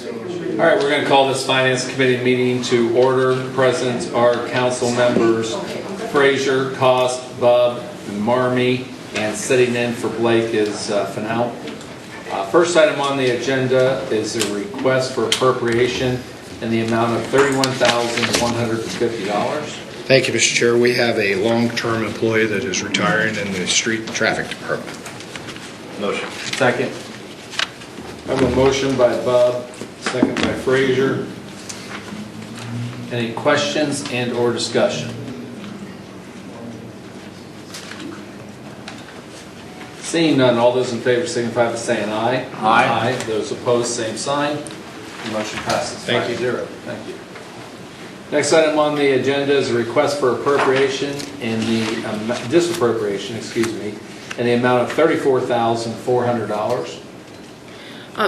All right, we're going to call this Finance Committee meeting to order. Present are council members Frazier, Cost, Bub, and Marmee, and sitting in for Blake is Fennell. First item on the agenda is a request for appropriation in the amount of $31,150. Thank you, Mr. Chair. We have a long-term employee that is retiring in the street and traffic department. Motion. Second. I have a motion by Bub, second by Frazier. Any questions and or discussion? Seeing none, all those in favor signify by saying aye. Aye. Those opposed, same sign. The motion passes 5-0. Thank you. Next item on the agenda is a request for appropriation in the disappropriation, in the amount of $34,400.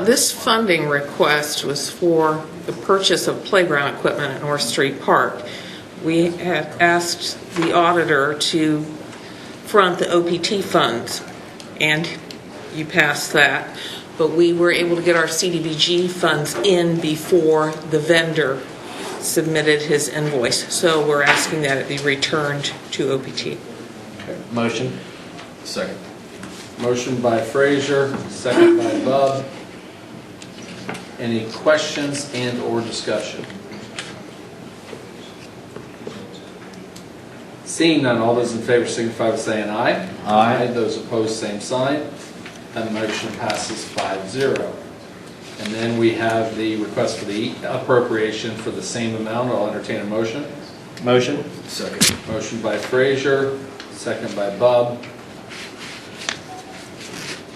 This funding request was for the purchase of playground equipment at North Street Park. We had asked the auditor to front the OPT funds, and you passed that. But we were able to get our CDBG funds in before the vendor submitted his invoice. So we're asking that it be returned to OPT. Okay. Motion. Second. Motion by Frazier, second by Bub. Any questions and or discussion? Seeing none, all those in favor signify by saying aye. Aye. Those opposed, same sign. And the motion passes 5-0. And then we have the request for the appropriation for the same amount. I'll entertain a motion. Motion. Second. Motion by Frazier, second by Bub.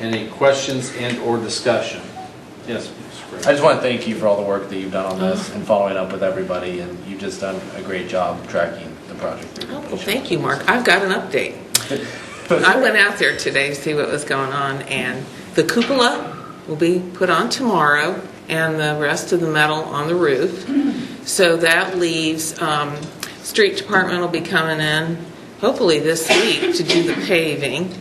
Any questions and or discussion? Yes, Mr. Frazier. I just want to thank you for all the work that you've done on this and following up with everybody, and you've just done a great job tracking the project. Oh, well, thank you, Mark. I've got an update. I went out there today to see what was going on, and the cupola will be put on tomorrow, and the rest of the metal on the roof. So that leaves street department will be coming in hopefully this week to do the paving,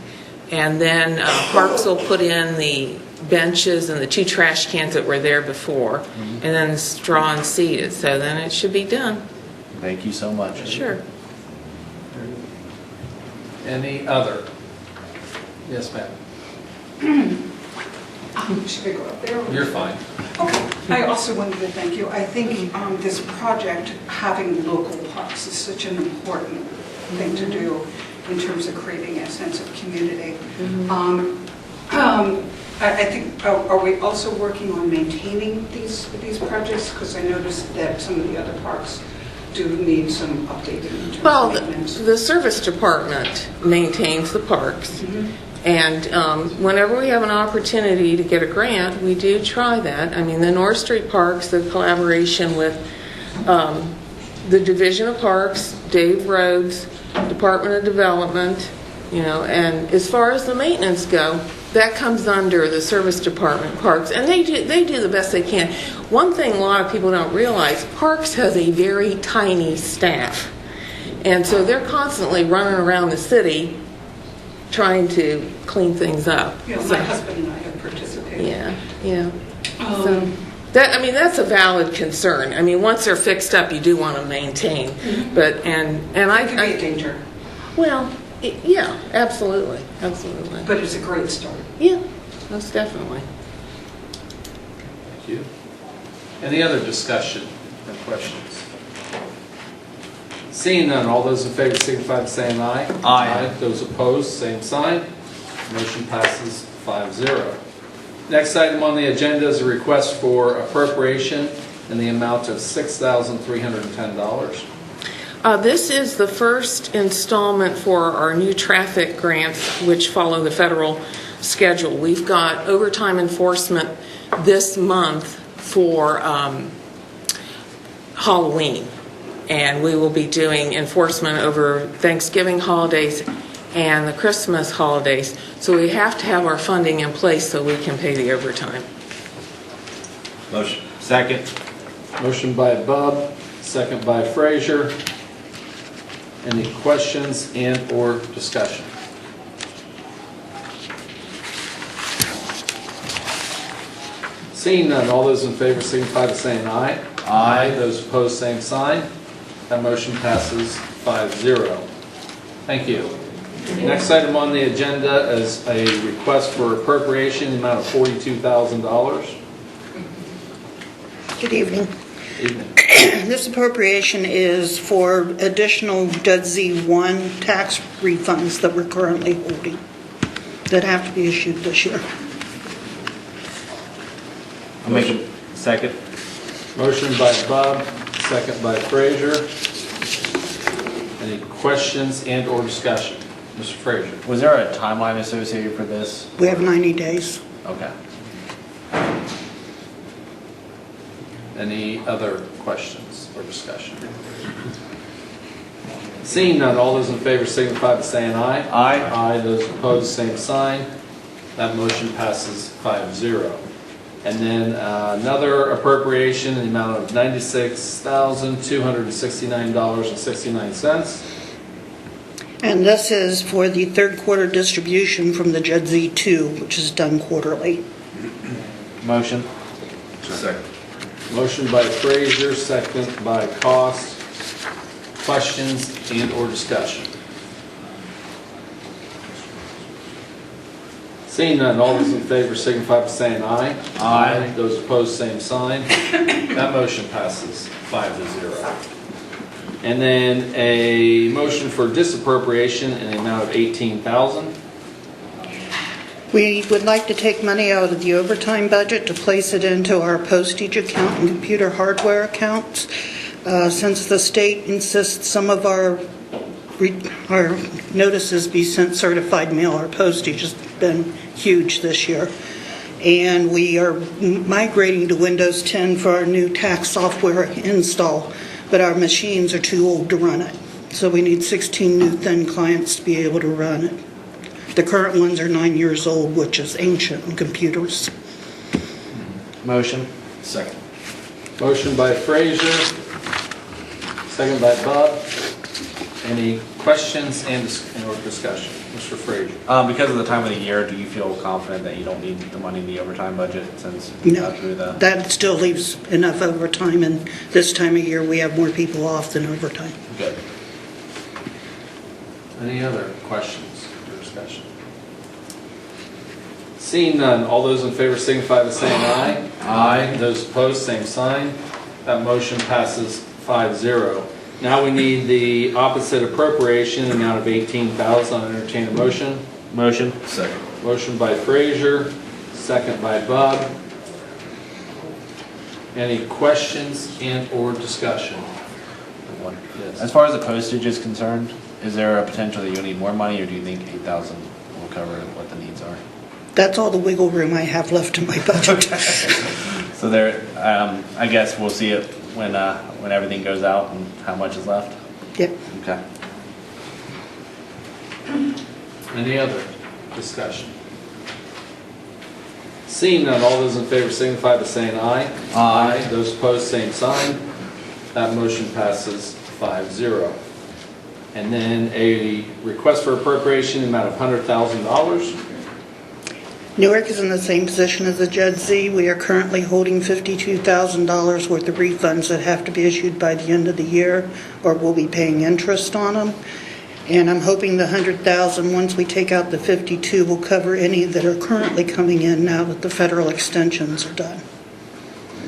and then Parks will put in the benches and the 2 trash cans that were there before, and then the straw and seated. So then it should be done. Thank you so much. Sure. Any other? Yes, ma'am. Should I go up there? You're fine. Okay. I also wanted to thank you. I think this project, having local parks, is such an important thing to do in terms of creating a sense of community. I think, are we also working on maintaining these projects? Because I noticed that some of the other parks do need some updating in terms Well, of maintenance. the service department maintains the parks, and whenever we have an opportunity to get a grant, we do try that. I mean, the North Street Parks, the collaboration with the Division of Parks, Dave Rhodes, Department of Development, and as far as the maintenance go, that comes under the service department, Parks, and they do the best they can. One thing a lot of people don't realize, Parks has a very tiny staff, and so they're constantly running around the city trying to clean things up. My husband and I have participated. Yeah. So that's a valid concern. I mean, once they're fixed up, you do want to maintain, but It can be a danger, well. Yeah, absolutely. but it's a great start. Yeah, most definitely. Thank you. Any other discussion or questions? Seeing none, all those in favor signify by saying aye. Aye. Those opposed, same sign. Motion passes 5-0. Next item on the agenda is a request for appropriation in the amount of $6,310. This is the first installment for our new traffic grants, which follow the federal schedule. We've got overtime enforcement this month for Halloween, and we will be doing enforcement over Thanksgiving holidays and the Christmas holidays. So we have to have our funding in place so we can pay the overtime. Motion. Second. Motion by Bub, second by Frazier. Any questions and or discussion? Seeing none, all those in favor signify by saying aye. Aye. Those opposed, same sign. That motion passes 5-0. Thank you. Next item on the agenda is a request for appropriation in the amount of $42,000. Good evening. Evening. This appropriation is for additional Judge 1 tax refunds that we're currently holding that have to be issued this year. I'll make a second. Motion by Bub, second by Frazier. Any questions and or discussion? Mr. Frazier. Was there a timeline associated for this? We have 90 days. Okay. Any other questions or discussion? Seeing none, all those in favor signify by saying aye. Aye. Aye. Those opposed, same sign. That motion passes 5-0. And then another appropriation in the amount of $96,269.69. And this is for the third quarter distribution from the Judge 2, which is done quarterly. Motion? Second. Motion by Frazier, second by Cost. Questions and or discussion? Seeing none, all those in favor signify by saying aye. Aye. Those opposed, same sign. That motion passes 5-0. And then a motion for disappropriation in the amount of $18,000. We would like to take money out of the overtime budget to place it into our postage account and computer hardware accounts. Since the state insists some of our notices be sent certified mail, our postage has been huge this year. And we are migrating to Windows 10 for our new tax software install, but our machines are too old to run it. So we need 16 new thin clients to be able to run it. The current ones are 9 years old, which is ancient in computers. Motion? Second. Motion by Frazier, second by Bub. Any questions and or discussion? Mr. Frazier. Because of the time of the year, do you feel confident that you don't need the money in the overtime budget since you No, got through the... that still leaves enough overtime, and this time of year we have more people off than overtime. Good. Any other questions or discussion? Seeing none, all those in favor signify by saying aye. Aye. Those opposed, same sign. That motion passes 5-0. Now we need the opposite appropriation, amount of $18,000. I'll entertain a motion. Motion? Second. Motion by Frazier, second by Bub. Any questions and or discussion? Yes. As far as the postage is concerned, is there a potential that you'll need more money, or do you think 8,000 will cover what the needs are? That's all the wiggle room I have left in my budget. So there, I guess we'll see it when everything goes out and how much is left? Yep. Okay. Any other discussion? Seeing none, all those in favor signify by saying aye. Aye. Those opposed, same sign. That motion passes 5-0. And then a request for appropriation in the amount of $100,000. Newark is in the same position as the Judge Z. We are currently holding $52,000 worth of refunds that have to be issued by the end of the year, or we'll be paying interest on them. And I'm hoping the $100,000, once we take out the 52, will cover any that are currently coming in now that the federal extensions are done.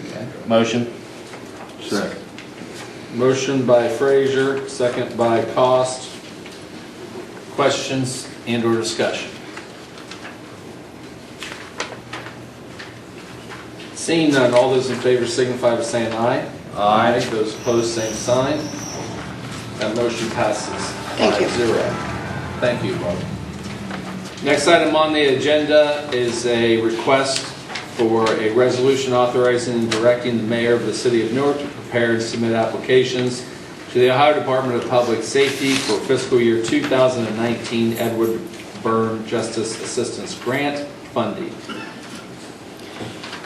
Okay. Motion? Second. Motion by Frazier, second by Cost. Questions and or discussion? Seeing none, all those in favor signify by saying aye. Aye. Those opposed, same sign. That motion passes Thank you. 5-0. Thank you, Bob. Next item on the agenda is a request for a resolution authorizing and directing the mayor of the city of Newark to prepare and submit applications to the Ohio Department of Public Safety for fiscal year 2019 Edward Byrne Justice Assistance Grant funding.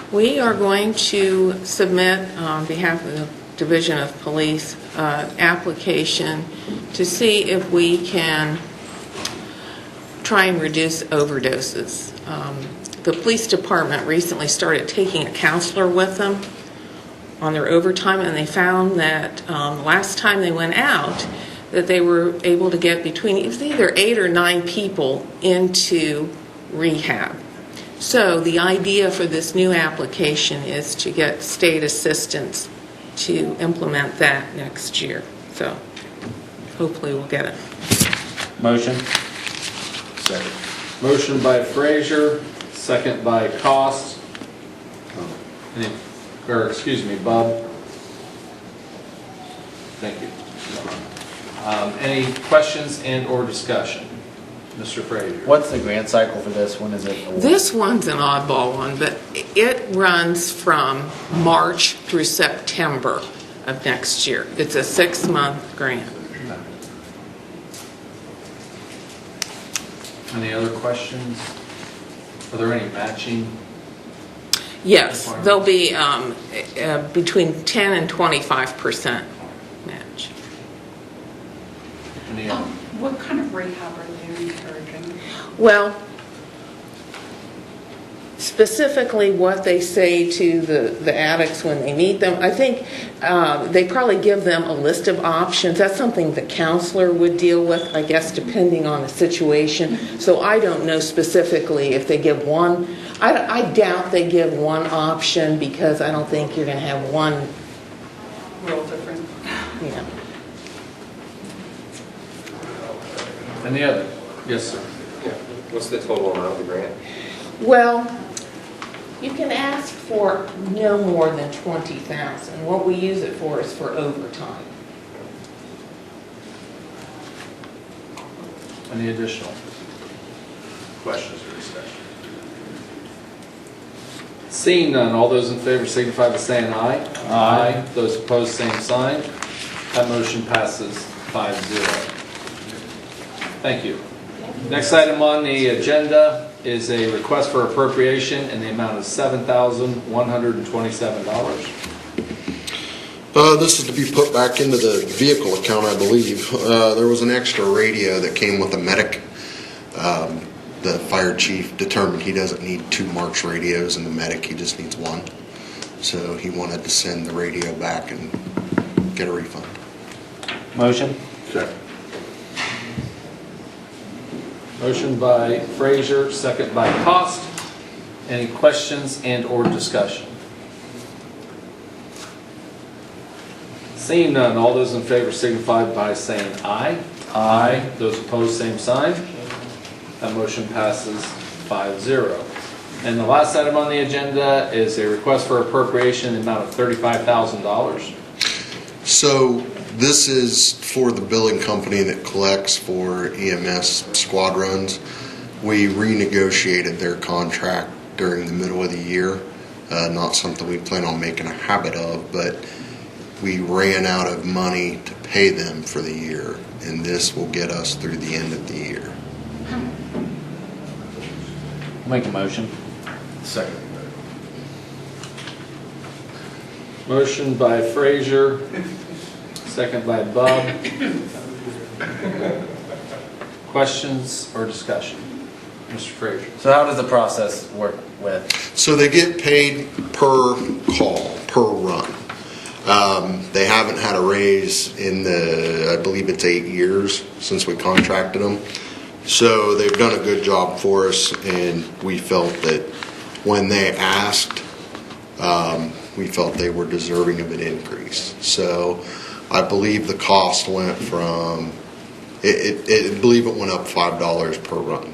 We are going to submit on behalf of the Division of Police application to see if we can try and reduce overdoses. the police department recently started taking a counselor with them on their overtime, and they found that last time they went out, that they were able to get between, it was either 8 or 9 people into rehab. So the idea for this new application is to get state assistance to implement that next year. So hopefully we'll get it. Motion? Second. Motion by Frazier, second by Cost. Bob. Thank you. Any questions and or discussion? Mr. Frazier. What's the grant cycle for this? When is it awarded? This one's an oddball one, but it runs from March through September of next year. It's a 6-month grant. Any other questions? Are there any matching? Yes, there'll be between 10 and 25% match. Any What kind of rehab are they encouraging? Well, specifically what they say to the addicts when they meet them, I think they probably give them a list of options. That's something the counselor would deal with, I guess, depending on the situation. So I don't know specifically if they give one. I doubt they give one option, because I don't think you're going to have one. Real different. Yeah. Any other? Yes, sir. What's the total amount of the grant? Well, you can ask for no more than $20,000. What we use it for is for overtime. Any additional questions or discussion? Seeing none, all those in favor signify by saying aye. Aye. Those opposed, same sign. That motion passes 5-0. Thank you. Next item on the agenda is a request for appropriation in the amount of $7,127. This is to be put back into the vehicle account, I believe. There was an extra radio that came with the medic. The fire chief determined he doesn't need 2 March radios, and the medic, he just needs 1. So he wanted to send the radio back and get a refund. Motion? Second. Motion by Frazier, second by Cost. Any questions and or discussion? Seeing none, all those in favor signify by saying aye. Aye. Those opposed, same sign. That motion passes 5-0. And the last item on the agenda is a request for appropriation in the amount of $35,000. So this is for the billing company that collects for EMS squad runs. We renegotiated their contract during the middle of the year. Not something we plan on making a habit of, but we ran out of money to pay them for the year, and this will get us through the end of the year. Make a motion. Second. Motion by Frazier, second by Bub. Questions or discussion? Mr. Frazier. So how does the process work with? So they get paid per call, per run. They haven't had a raise in I believe it's 8 years since we contracted them. So they've done a good job for us, and we felt that when they asked, we felt they were deserving of an increase. So I believe the cost went from, I believe it went up $5 per run,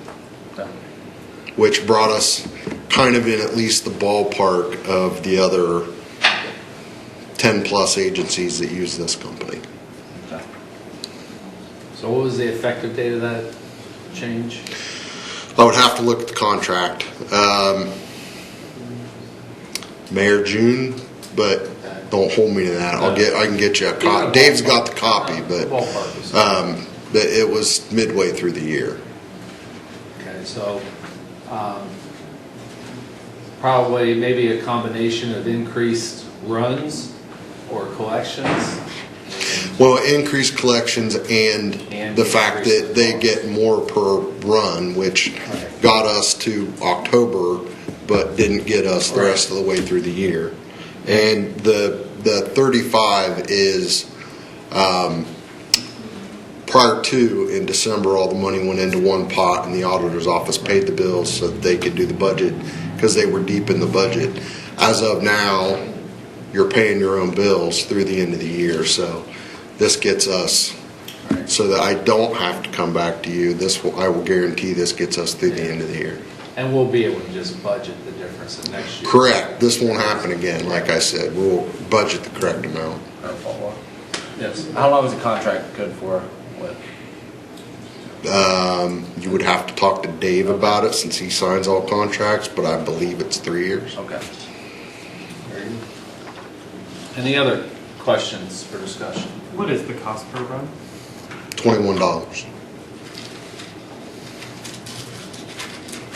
which brought us kind of in at least the ballpark of the other 10 plus agencies that use this company. So what was the effective date of that change? I would have to look at the contract. May or June, but don't hold me to that. I can get you a copy. Dave's got the copy, but it was midway through the year. Okay, so probably maybe a combination of increased runs or collections. Well, increased collections and the fact that they get more per run, which got us to October but didn't get us the rest of the way through the year. And the 35 is prior to, in December, all the money went into one pot and the auditor's office paid the bills so that they could do the budget because they were deep in the budget. As of now, you're paying your own bills through the end of the year. So this gets us, so that I don't have to come back to you. I will guarantee this gets us through the end of the year. And we'll be able to just budget the difference in next year. Correct. This won't happen again. Like I said, we'll budget the correct amount. Yes. How long is the contract good for? With? You would have to talk to Dave about it since he signs all contracts, but I believe it's 3 years. Okay. Any other questions for discussion? What is the cost per run? $21.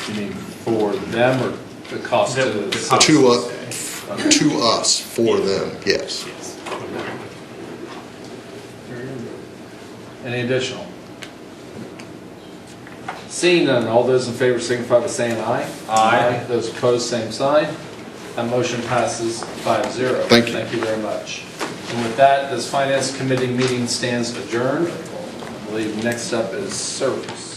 You mean for them or the cost to the cost. To us, for them, yes. Any additional? Seeing none, all those in favor signify by saying aye. Aye. Those opposed, same sign. That motion passes 5-0. Thank you. Thank you very much. And with that, this Finance Committee meeting stands adjourned. I believe next up is service.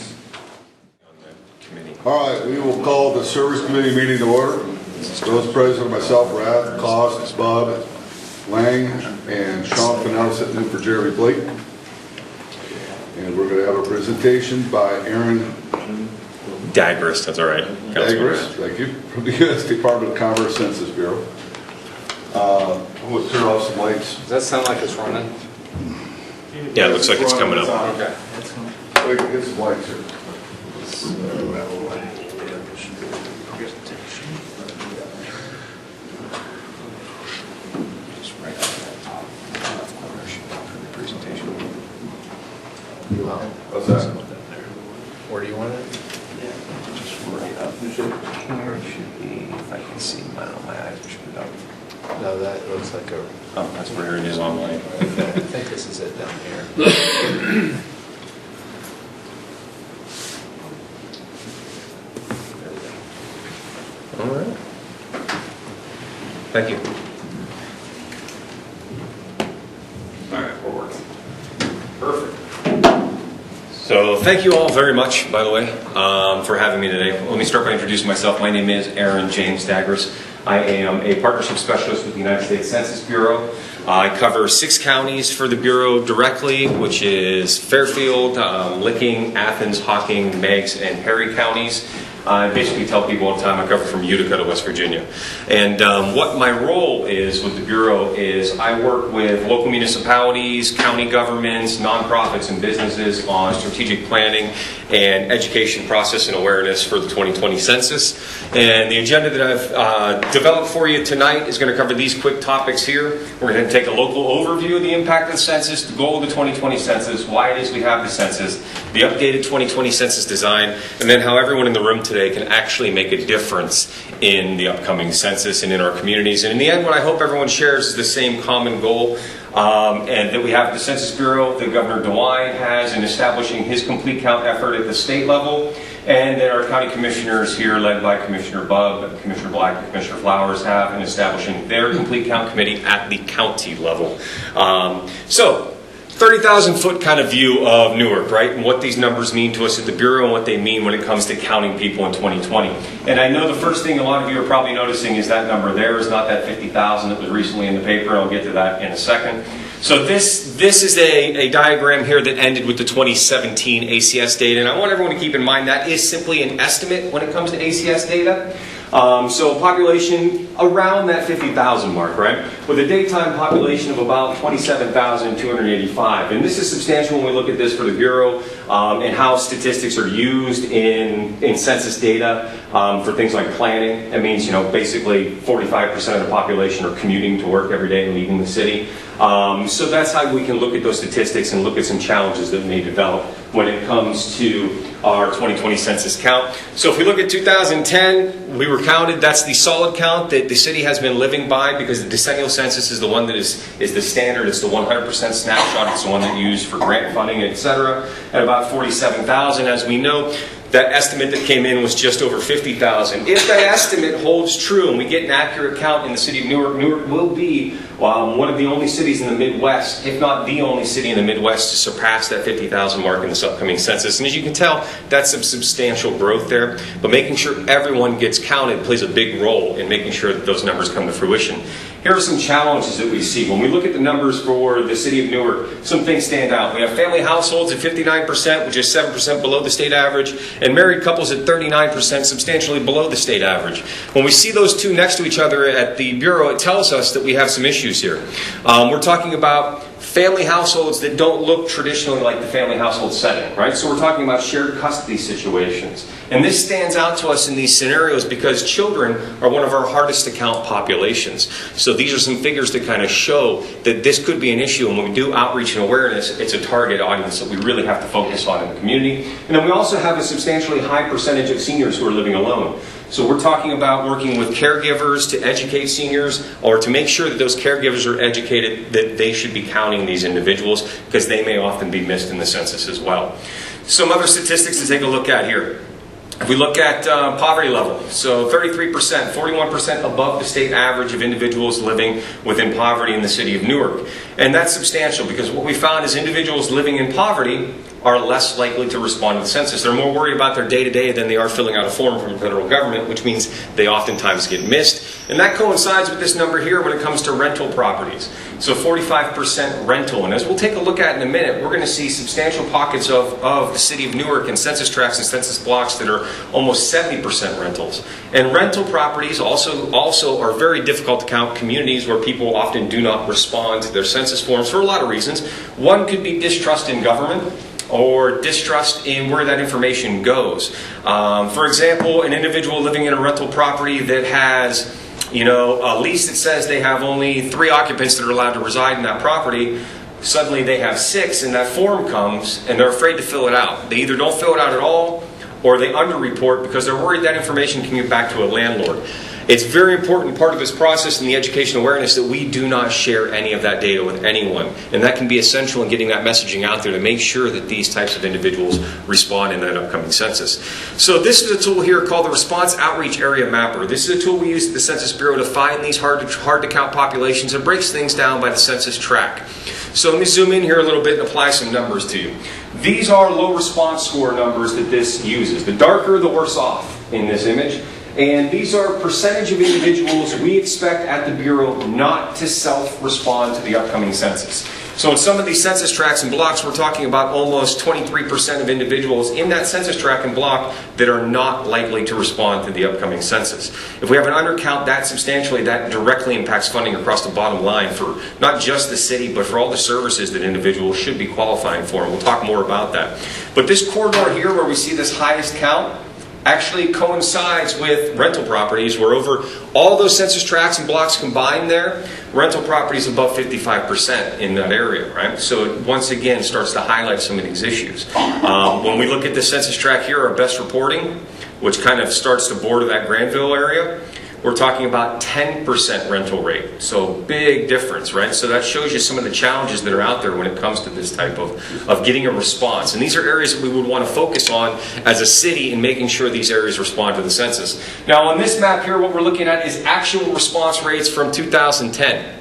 All right, we will call the Service Committee meeting to order. Those present, myself, Rath, Cost, Bob, Lang, and Sean Fennell sitting in for Jeremy Blake. And we're going to have a presentation by Aaron Dagris, that's all right. Dagris, thank you, from the U.S. Department of Commerce Census Bureau. We'll turn off some lights. Does that sound like it's running? Yeah, it looks like it's coming up. Okay. Wait, get some lights here. How's that? Where do you want it? Just right up. Here should be, if I can see, I don't know, my eyes should be up. No, that looks like a, Oh, that's where it is online. I think this is it down here. All right. Thank you. All right, we're working. Perfect. So thank you all very much, by the way, for having me today. Let me start by introducing myself. My name is Aaron James Dagris. I am a partnership specialist with the United States Census Bureau. I cover 6 counties for the Bureau directly, which is Fairfield, Licking, Athens, Hocking, Meigs, and Perry counties. I basically tell people all the time I cover from Utica to West Virginia. And what my role is with the Bureau is I work with local municipalities, county governments, nonprofits, and businesses on strategic planning and education process and awareness for the 2020 census. And the agenda that I've developed for you tonight is going to cover these quick topics here. We're going to take a local overview of the impact of the census, the goal of the 2020 census, why it is we have the census, the updated 2020 census design, and then how everyone in the room today can actually make a difference in the upcoming census and in our communities. And in the end, what I hope everyone shares is the same common goal, and that we have the Census Bureau that Governor DeWine has in establishing his complete count effort at the state level, and that our county commissioners here, led by Commissioner Bubb, Commissioner Black, and Commissioner Flowers, have in establishing their complete count committee at the county level. So 30,000 foot kind of view of Newark, right? And what these numbers mean to us at the Bureau and what they mean when it comes to counting people in 2020. And I know the first thing a lot of you are probably noticing is that number there is not that 50,000 that was recently in the paper. I'll get to that in a second. So this is a diagram here that ended with the 2017 ACS data. And I want everyone to keep in mind that is simply an estimate when it comes to ACS data. So population around that 50,000 mark, right? With a daytime population of about 27,285. And this is substantial when we look at this for the Bureau and how statistics are used in census data for things like planning. That means, basically 45% of the population are commuting to work every day and leaving the city. So that's how we can look at those statistics and look at some challenges that may develop when it comes to our 2020 census count. So if we look at 2010, we were counted. That's the solid count that the city has been living by, because the decennial census is the one that is the standard. It's the 100% snapshot. It's the one that used for grant funding, etc. At about 47,000, as we know. That estimate that came in was just over 50,000. If that estimate holds true and we get an accurate count in the city of Newark, Newark will be one of the only cities in the Midwest, if not the only city in the Midwest, to surpass that 50,000 mark in this upcoming census. And as you can tell, that's some substantial growth there. But making sure everyone gets counted plays a big role in making sure that those numbers come to fruition. Here are some challenges that we see. When we look at the numbers for the city of Newark, some things stand out. We have family households at 59%, which is 7% below the state average, and married couples at 39%, substantially below the state average. When we see those two next to each other at the Bureau, it tells us that we have some issues here. We're talking about family households that don't look traditionally like the family household setting, right? So we're talking about shared custody situations. And this stands out to us in these scenarios because children are one of our hardest to count populations. So these are some figures that kind of show that this could be an issue. And when we do outreach and awareness, it's a target audience that we really have to focus on in the community. And then we also have a substantially high percentage of seniors who are living alone. So we're talking about working with caregivers to educate seniors, or to make sure that those caregivers are educated that they should be counting these individuals, because they may often be missed in the census as well. Some other statistics to take a look at here. If we look at poverty level, so 33%, 41% above the state average of individuals living within poverty in the city of Newark. And that's substantial, because what we found is individuals living in poverty are less likely to respond to the census. They're more worried about their day-to-day than they are filling out a form from the federal government, which means they oftentimes get missed. And that coincides with this number here when it comes to rental properties. So 45% rental. And as we'll take a look at in a minute, we're going to see substantial pockets of the city of Newark and census tracts and census blocks that are almost 70% rentals. And rental properties also are very difficult to count communities where people often do not respond to their census forms for a lot of reasons. One could be distrust in government, or distrust in where that information goes. For example, an individual living in a rental property that has, a lease that says they have only 3 occupants that are allowed to reside in that property, suddenly they have 6, and that form comes, and they're afraid to fill it out. They either don't fill it out at all, or they underreport because they're worried that information can get back to a landlord. It's very important part of this process and the education awareness that we do not share any of that data with anyone. And that can be essential in getting that messaging out there to make sure that these types of individuals respond in that upcoming census. So this is a tool here called the Response Outreach Area Mapper. This is a tool we use at the Census Bureau to find these hard to count populations and breaks things down by the census tract. So let me zoom in here a little bit and apply some numbers to you. These are low response score numbers that this uses. The darker, the worse off in this image. And these are percentage of individuals we expect at the Bureau not to self-respond to the upcoming census. So in some of these census tracts and blocks, we're talking about almost 23% of individuals in that census tract and block that are not likely to respond to the upcoming census. If we have an undercount that substantially, that directly impacts funding across the bottom line for not just the city, but for all the services that individuals should be qualifying for. And we'll talk more about that. But this corridor here where we see this highest count actually coincides with rental properties, where over all those census tracts and blocks combined there, rental properties above 55% in that area, right? So it once again starts to highlight some of these issues. When we look at the census tract here, our best reporting, which kind of starts to border that Granville area, we're talking about 10% rental rate. So big difference, right? So that shows you some of the challenges that are out there when it comes to this type of getting a response. And these are areas that we would want to focus on as a city in making sure these areas respond to the census. Now on this map here, what we're looking at is actual response rates from 2010.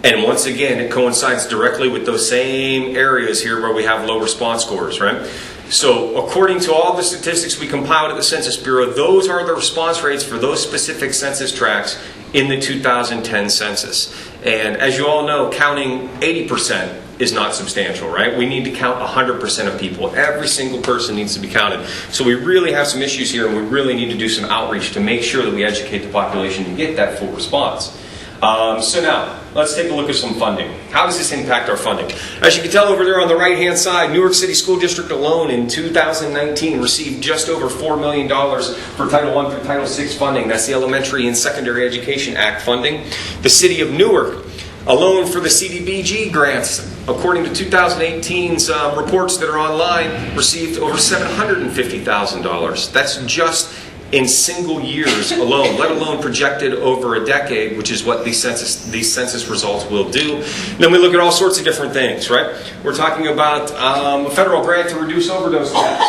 And once again, it coincides directly with those same areas here where we have low response scores, right? So according to all the statistics we compiled at the Census Bureau, those are the response rates for those specific census tracts in the 2010 census. And as you all know, counting 80% is not substantial, right? We need to count 100% of people. Every single person needs to be counted. So we really have some issues here, and we really need to do some outreach to make sure that we educate the population to get that full response. So now, let's take a look at some funding. How does this impact our funding? As you can tell over there on the right-hand side, Newark City School District alone in 2019 received just over $4 million for Title I through Title VI funding. That's the Elementary and Secondary Education Act funding. The City of Newark alone for the CDBG grants, according to 2018's reports that are online, received over $750,000. That's just in single years alone, let alone projected over a decade, which is what these census results will do. Then we look at all sorts of different things, right? We're talking about a federal grant to reduce overdose deaths.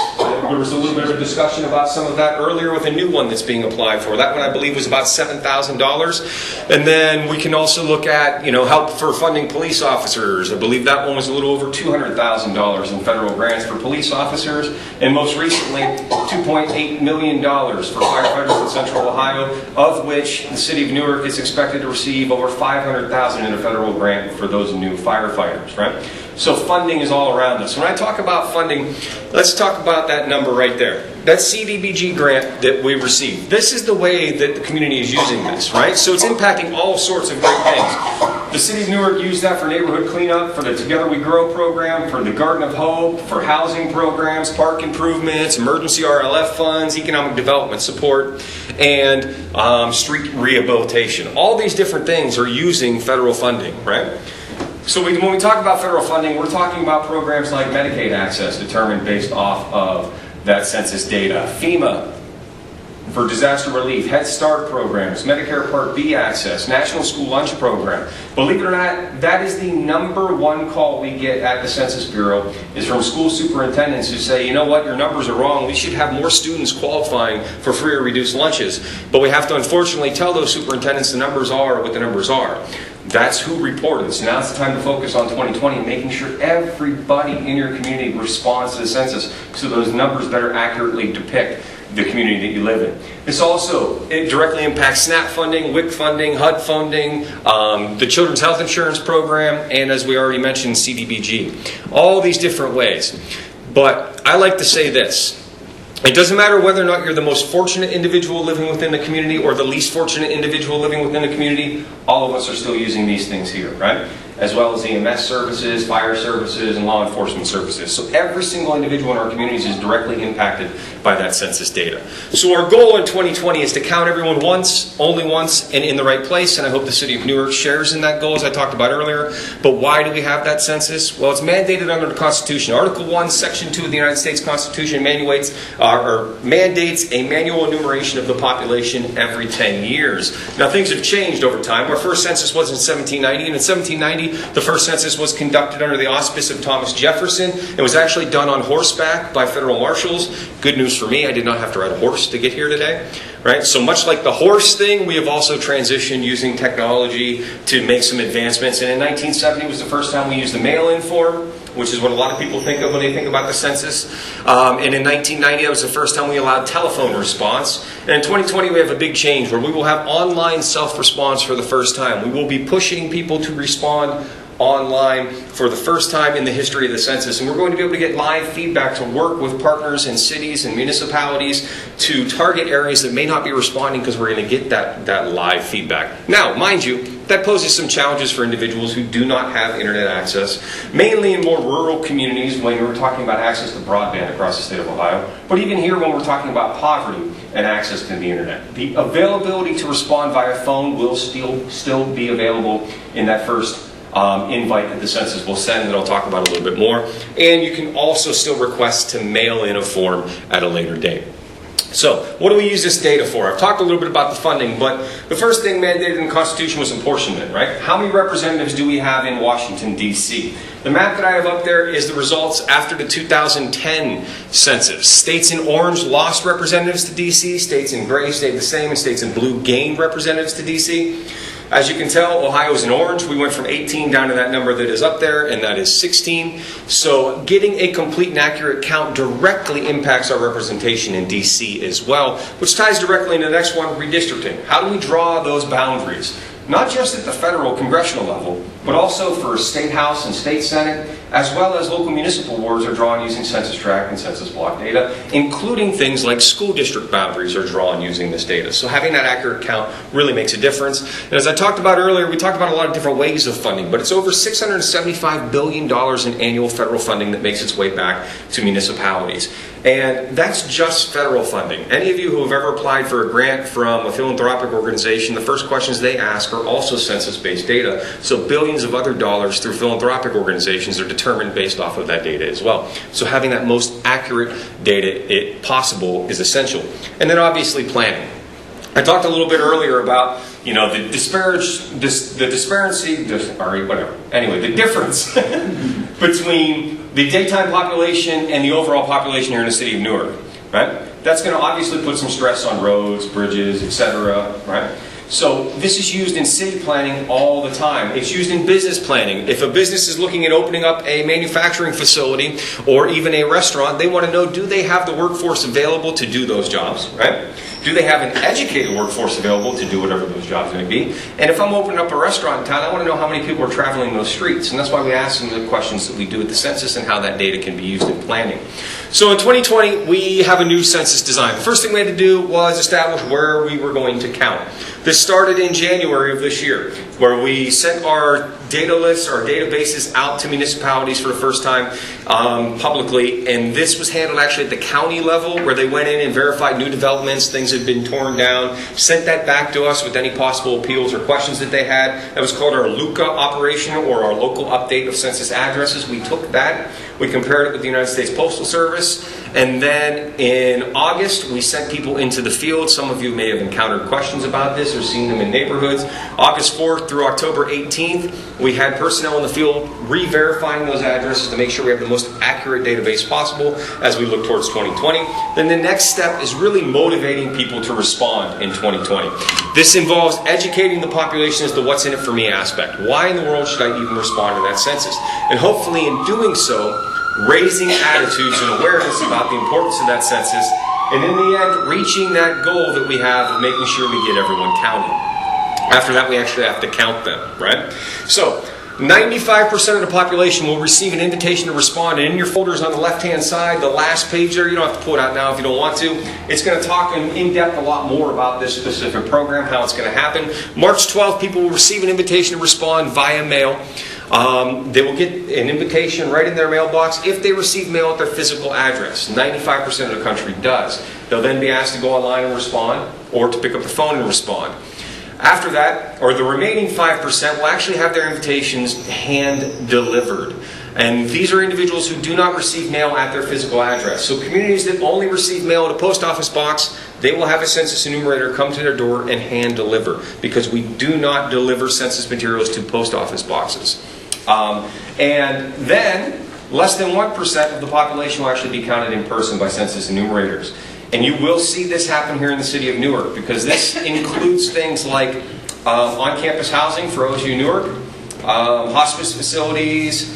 There was a little bit of a discussion about some of that earlier with a new one that's being applied for. That one I believe was about $7,000. And then we can also look at, help for funding police officers. I believe that one was a little over $200,000 in federal grants for police officers. And most recently, $2.8 million for firefighters in Central Ohio, of which the city of Newark is expected to receive over $500,000 in a federal grant for those new firefighters, right? So funding is all around us. When I talk about funding, let's talk about that number right there. That CDBG grant that we received. This is the way that the community is using this, right? So it's impacting all sorts of great things. The city of Newark used that for neighborhood cleanup, for the Together We Grow program, for the Garden of Hope, for housing programs, park improvements, emergency RLF funds, economic development support, and street rehabilitation. All these different things are using federal funding, right? So when we talk about federal funding, we're talking about programs like Medicaid access determined based off of that census data. FEMA for disaster relief, Head Start programs, Medicare Part B access, National School Lunch Program. Believe it or not, that is the #1 call we get at the Census Bureau is from school superintendents who say, you know what, your numbers are wrong. We should have more students qualifying for free or reduced lunches. But we have to unfortunately tell those superintendents the numbers are what the numbers are. That's who reported. So now it's the time to focus on 2020 and making sure everybody in your community responds to the census so those numbers better accurately depict the community that you live in. It directly impacts SNAP funding, WIC funding, HUD funding, the Children's Health Insurance Program, and as we already mentioned, CDBG. All these different ways. But I like to say this. It doesn't matter whether or not you're the most fortunate individual living within the community or the least fortunate individual living within the community, all of us are still using these things here, right? As well as EMS services, fire services, and law enforcement services. So every single individual in our communities is directly impacted by that census data. So our goal in 2020 is to count everyone once, only once, and in the right place, and I hope the city of Newark shares in that goal as I talked about earlier. But why do we have that census? Well, it's mandated under the Constitution. Article 1, Section 2 of the United States Constitution mandates a manual enumeration of the population every 10 years. Now things have changed over time. Our first census was in 1790, and in 1790 the first census was conducted under the auspice of Thomas Jefferson. It was actually done on horseback by federal marshals. Good news for me, I did not have to ride a horse to get here today. Right? So much like the horse thing, we have also transitioned using technology to make some advancements. And in 1970 was the first time we used the mail-in form, which is what a lot of people think of when they think about the census. And in 1990, that was the first time we allowed telephone response. And in 2020, we have a big change where we will have online self-response for the first time. We will be pushing people to respond online for the first time in the history of the census. And we're going to be able to get live feedback to work with partners in cities and municipalities to target areas that may not be responding because we're going to get that live feedback. Now, mind you, that poses some challenges for individuals who do not have internet access, mainly in more rural communities when we're talking about access to broadband across the state of Ohio, but even here when we're talking about poverty and access to the internet. The availability to respond via phone will still be available in that first invite that the census will send that I'll talk about a little bit more. And you can also still request to mail in a form at a later date. So, what do we use this data for? I've talked a little bit about the funding, but the first thing mandated in the Constitution was apportionment, right? How many representatives do we have in Washington, D.C.? The map that I have up there is the results after the 2010 census. States in orange lost representatives to D.C., states in gray stayed the same, and states in blue gained representatives to D.C. As you can tell, Ohio is in orange. We went from 18 down to that number that is up there, and that is 16. So getting a complete and accurate count directly impacts our representation in D.C. as well, which ties directly into the next one, redistricting. How do we draw those boundaries? Not just at the federal congressional level, but also for state house and state senate, as well as local municipal wards are drawn using census tract and census block data, including things like school district boundaries are drawn using this data. So having that accurate count really makes a difference. And as I talked about earlier, we talked about a lot of different ways of funding, but it's over $675 billion in annual federal funding that makes its way back to municipalities. And that's just federal funding. Any of you who have ever applied for a grant from a philanthropic organization, the first questions they ask are also census-based data. So billions of other dollars through philanthropic organizations are determined based off of that data as well. So having that most accurate data possible is essential. And then obviously planning. I talked a little bit earlier about, the difference between the daytime population and the overall population here in the city of Newark, right? That's going to obviously put some stress on roads, bridges, etc., right? So this is used in city planning all the time. It's used in business planning. If a business is looking at opening up a manufacturing facility or even a restaurant, they want to know, do they have the workforce available to do those jobs, right? Do they have an educated workforce available to do whatever those jobs may be? And if I'm opening up a restaurant in town, I want to know how many people are traveling those streets. And that's why we ask them the questions that we do at the census and how that data can be used in planning. So in 2020, we have a new census design. The first thing we had to do was establish where we were going to count. This started in January of this year, where we sent our data lists, our databases out to municipalities for the first time publicly, and this was handled actually at the county level, where they went in and verified new developments, things had been torn down, sent that back to us with any possible appeals or questions that they had. That was called our LUCA operation, or our local update of census addresses. We took that, we compared it with the United States Postal Service, and then in August we sent people into the field. Some of you may have encountered questions about this or seen them in neighborhoods. August 4th through October 18th, we had personnel in the field re-verifying those addresses to make sure we have the most accurate database possible as we look towards 2020. Then the next step is really motivating people to respond in 2020. This involves educating the population as to what's in it for me aspect. Why in the world should I even respond to that census? And hopefully in doing so, raising attitudes and awareness about the importance of that census, and in the end, reaching that goal that we have of making sure we get everyone counted. After that, we actually have to count them, right? So, 95% of the population will receive an invitation to respond, and in your folders on the left-hand side, the last page there, you don't have to pull it out now if you don't want to. It's going to talk in depth a lot more about this specific program, how it's going to happen. March 12th, people will receive an invitation to respond via mail. They will get an invitation right in their mailbox if they receive mail at their physical address. 95% of the country does. They'll then be asked to go online and respond, or to pick up the phone and respond. After that, or the remaining 5% will actually have their invitations hand-delivered. And these are individuals who do not receive mail at their physical address. So communities that only receive mail at a post office box, they will have a census enumerator come to their door and hand-deliver, because we do not deliver census materials to post office boxes. And then, less than 1% of the population will actually be counted in person by census enumerators. And you will see this happen here in the city of Newark, because this includes things like on-campus housing for OSU Newark, hospice facilities,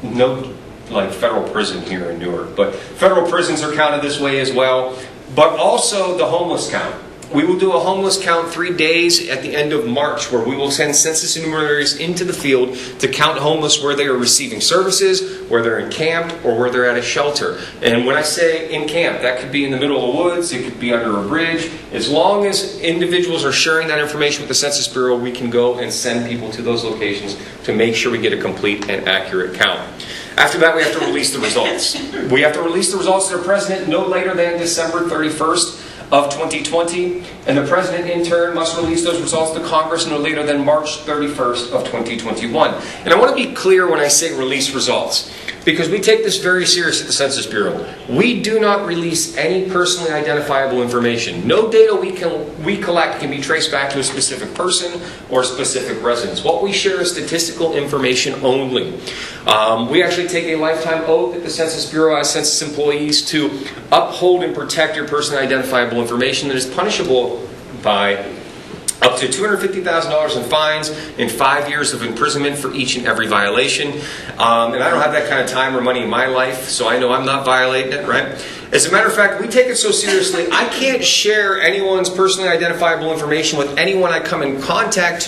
no like federal prison here in Newark, but federal prisons are counted this way as well, but also the homeless count. We will do a homeless count 3 days at the end of March, where we will send census enumerators into the field to count homeless where they are receiving services, where they're in camp, or where they're at a shelter. And when I say in camp, that could be in the middle of the woods, it could be under a bridge. As long as individuals are sharing that information with the Census Bureau, we can go and send people to those locations to make sure we get a complete and accurate count. After that, we have to release the results. We have to release the results to the President no later than December 31st. Of 2020, and the President in turn must release those results to Congress no later than March 31st of 2021. And I want to be clear when I say release results, because we take this very serious at the Census Bureau. We do not release any personally identifiable information. No data we collect can be traced back to a specific person or specific residence. What we share is statistical information only. We actually take a lifetime oath at the Census Bureau as census employees to uphold and protect your personally identifiable information that is punishable by up to $250,000 in fines and 5 years of imprisonment for each and every violation. And I don't have that kind of time or money in my life, so I know I'm not violating it, right? As a matter of fact, we take it so seriously, I can't share anyone's personally identifiable information with anyone I come in contact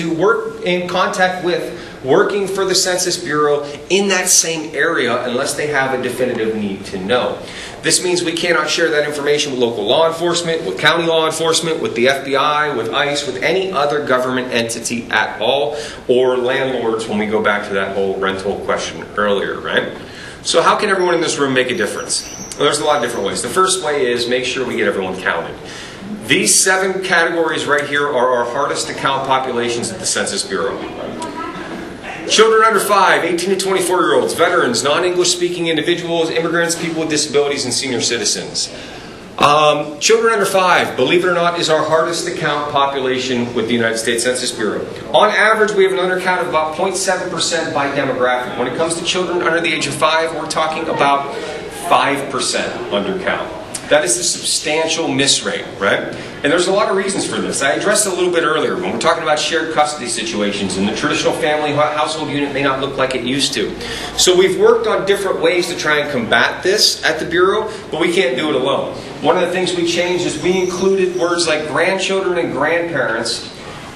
with working for the Census Bureau in that same area unless they have a definitive need to know. This means we cannot share that information with local law enforcement, with county law enforcement, with the FBI, with ICE, with any other government entity at all, or landlords when we go back to that whole rental question earlier, right? So how can everyone in this room make a difference? Well, there's a lot of different ways. The first way is make sure we get everyone counted. These 7 categories right here are our hardest to count populations at the Census Bureau. Children under 5, 18 to 24-year-olds, veterans, non-English speaking individuals, immigrants, people with disabilities, and senior citizens. Children under 5, believe it or not, is our hardest to count population with the United States Census Bureau. On average, we have an undercount of about 0.7% by demographic. When it comes to children under the age of 5, we're talking about 5% undercount. That is a substantial miss rate, right? And there's a lot of reasons for this. I addressed it a little bit earlier when we're talking about shared custody situations, and the traditional family household unit may not look like it used to. So we've worked on different ways to try and combat this at the Bureau, but we can't do it alone. One of the things we changed is we included words like grandchildren and grandparents